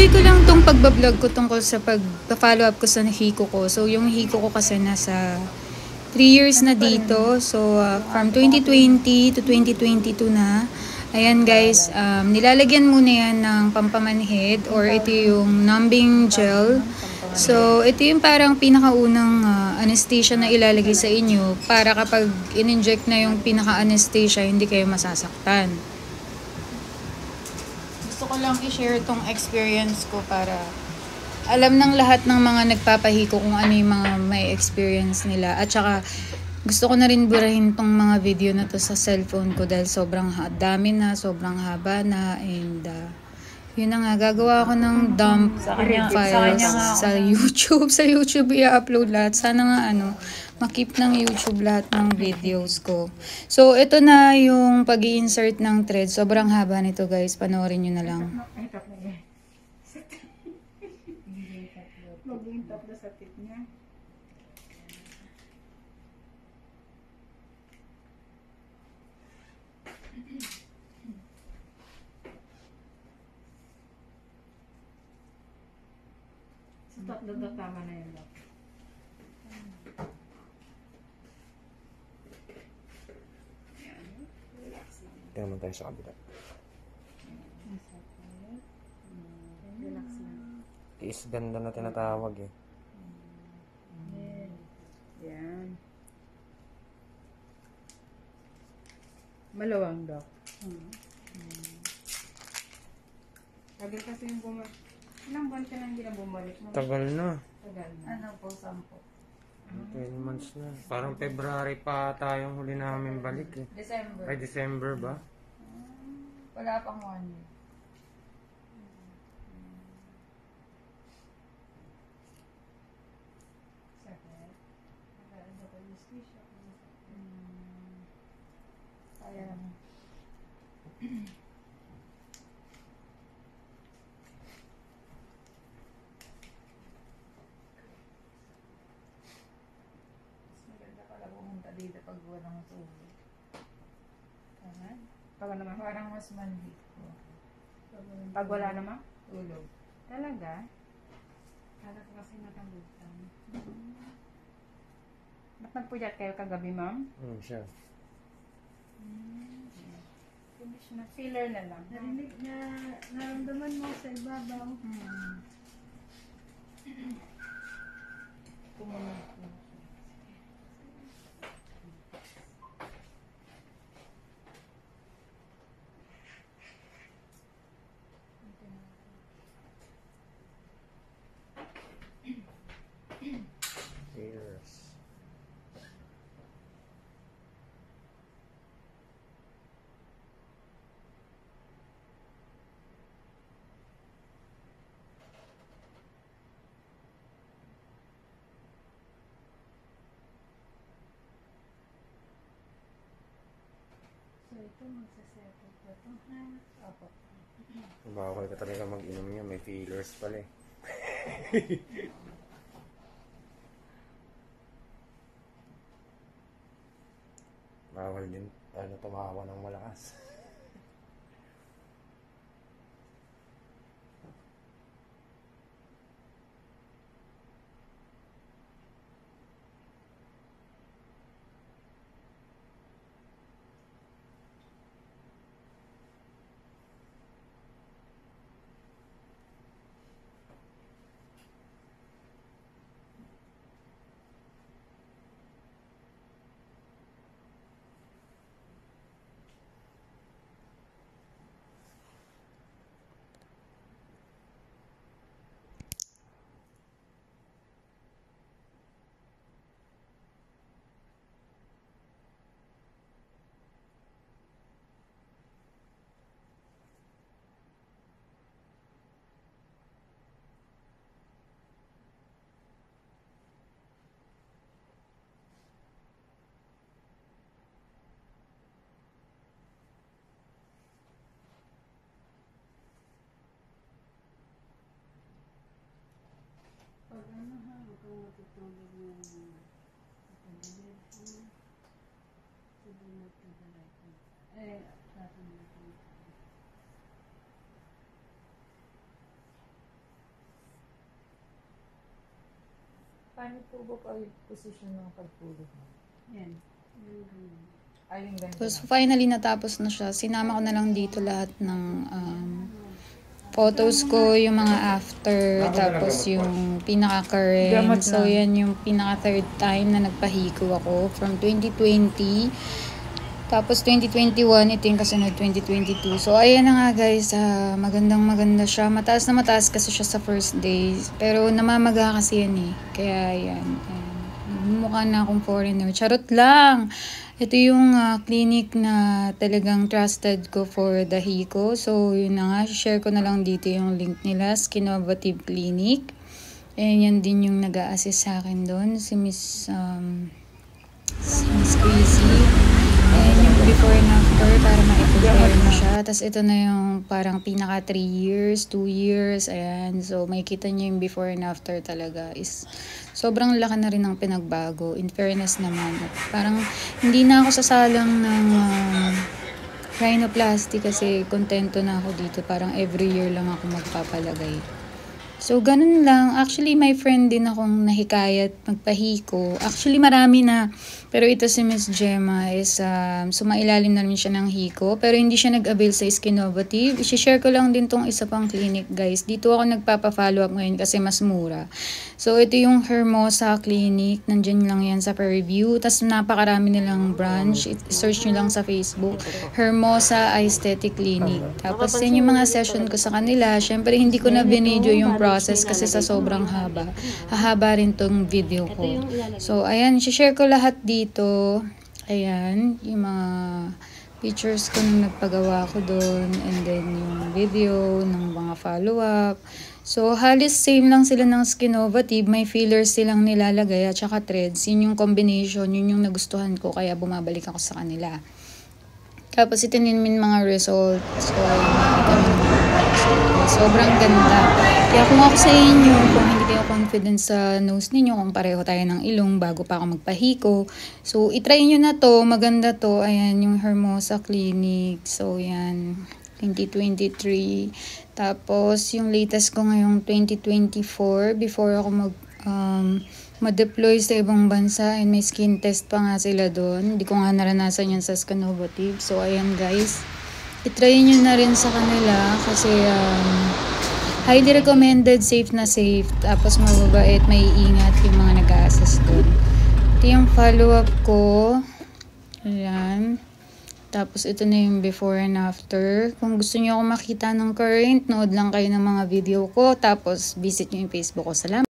Tuloy ko lang tong pagbablog ko tungkol sa pag-follow up ko sa hiko ko. So, yung hiko ko kasi nasa 3 years na dito. So, from 2020 to 2022 na. Ayan guys, nilalagyan muna yan ng pampamanhid or ito yung numbing gel. So, ito yung parang pinakaunang anesthesia na ilalagay sa inyo para kapag in-inject na yung pinaka-anesthesia, hindi kayo masasaktan. Gusto ko lang i-share tong experience ko para alam ng lahat ng mga nagpapahiko kung ano yung mga may experience nila. At saka gusto ko na rin burahin tong mga video na to sa cellphone ko dahil sobrang dami na, sobrang haba na, and yun na nga, gagawa ako ng dump files sa YouTube. Sa YouTube i-upload lahat. Sana nga makip ng YouTube lahat ng videos ko. So, ito na yung pag-i-insert ng thread. Sobrang haba nito guys. Panoorin nyo na lang. Maging tatlo sa tip niya. Sa tatlo daw tama na yun. Tingnan naman tayo sa kabila. Relax lang. Tiis ganda na tinatawag eh. Yan. Malawang daw. Tagal kasi yung bumalik. Ilang buwan ka nang hindi na bumalik? Tagal na. Tagal na. Ano po, 10? 10 months na. Parang February pa tayong huli namin balik eh. December. Ay, December ba? Wala pang 1 year. Kaya maganda pala pumunta dito pag walang tubig. Pag naman. Parang mas manhid ko. Pag wala naman? Tulog. Talaga? Kala ko kasi natalutan. Ba't nagpuyat kayo kagabi, ma'am? Siya. Finish na. Filler na lang. Narinig na naramdaman mo sa ibabaw. Cheers. So ito magsasettle pa ito, ha? Opo. Bawal ka talaga mag-inom niya. May fillers pala eh. Bawal din tumawa ng malakas. Pag ano ha, huwag kang matutulog ng pagkagalid ha. Sige magkagalid. Tatang natin. Paano po ba yung position ng pagtulog mo? Yan. Ay, yung ganito Tapos na. finally natapos na siya. Sinama ko na lang dito lahat ng photos ko, yung mga after, tapos yung pinaka-current. So yan yung pinaka-third time na nagpahiko ako from 2020. Tapos 2021, ito yung kasunod 2022. So ayan na nga guys, magandang maganda siya. Mataas na mataas kasi siya sa first days. Pero namamaga kasi yan eh. Kaya yan. Mukha na akong foreigner. Charot lang! Ito yung clinic na talagang trusted ko for the hiko. So yun na nga, share ko na lang dito yung link nila, Skinovative Clinic. And yan din yung nag-a-assist sa akin doon, si Miss Crazy. And yung before and after para ma-compare mo siya. Tapos ito na yung parang pinaka 3 years, 2 years. Ayan. So makikita niyo yung before and after talaga is sobrang laki na rin ng pinagbago. In fairness naman. Parang hindi na ako sasalang ng rhinoplasty kasi kontento na ako dito. Parang every year lang ako magpapalagay. So, ganun lang. Actually, my friend din akong nahikayat magpahiko. Actually, marami na. Pero ito si Miss Gemma is sumailalim na rin siya ng hiko. Pero hindi siya nag-avail sa Skinovative. I-share ko lang din tong isa pang clinic, guys. Dito ako nagpapa-follow up ngayon kasi mas mura. So, ito yung Hermosa Clinic. Nandyan lang yan sa per-review. Tapos, napakarami nilang branch. Search nyo lang sa Facebook. Hermosa Aesthetic Clinic. Tapos, yan yung mga session ko sa kanila. Siyempre, hindi ko na binidyo yung process kasi sa sobrang haba. Hahaba rin tong video ko. So, ayan. Share ko lahat dito. Ayan. Yung mga pictures ko nung nagpagawa ko doon. And then, yung video ng mga follow-up. So, halos same lang sila ng Skinovative. May fillers silang nilalagay at saka threads. Yun yung combination. Yun yung nagustuhan ko. Kaya bumabalik ako sa kanila. Tapos ito din mga results. So, makikita mo mga results. Sobrang ganda. Kaya kung ako sa inyo, kung hindi kayo confident sa nose ninyo, kung pareho tayo ng ilong bago pa ako magpahiko. So, itry nyo na to. Maganda to. Ayan, yung Hermosa Clinic. So, yan. 2023. Tapos, yung latest ko ngayong 2024, before ako ma-deploy sa ibang bansa, and may skin test pa nga sila doon. Hindi ko nga naranasan yan sa Skinovative. So, ayan guys. I-try nyo na rin sa kanila kasi highly recommended, safe na safe. Tapos mababait, may ingat yung mga nag-a-assist doon. Ito yung follow-up ko. Ayan. Tapos ito na yung before and after. Kung gusto niyo ako makita ng current, nood lang kayo ng mga video ko. Tapos visit niyo yung Facebook ko. Salamat!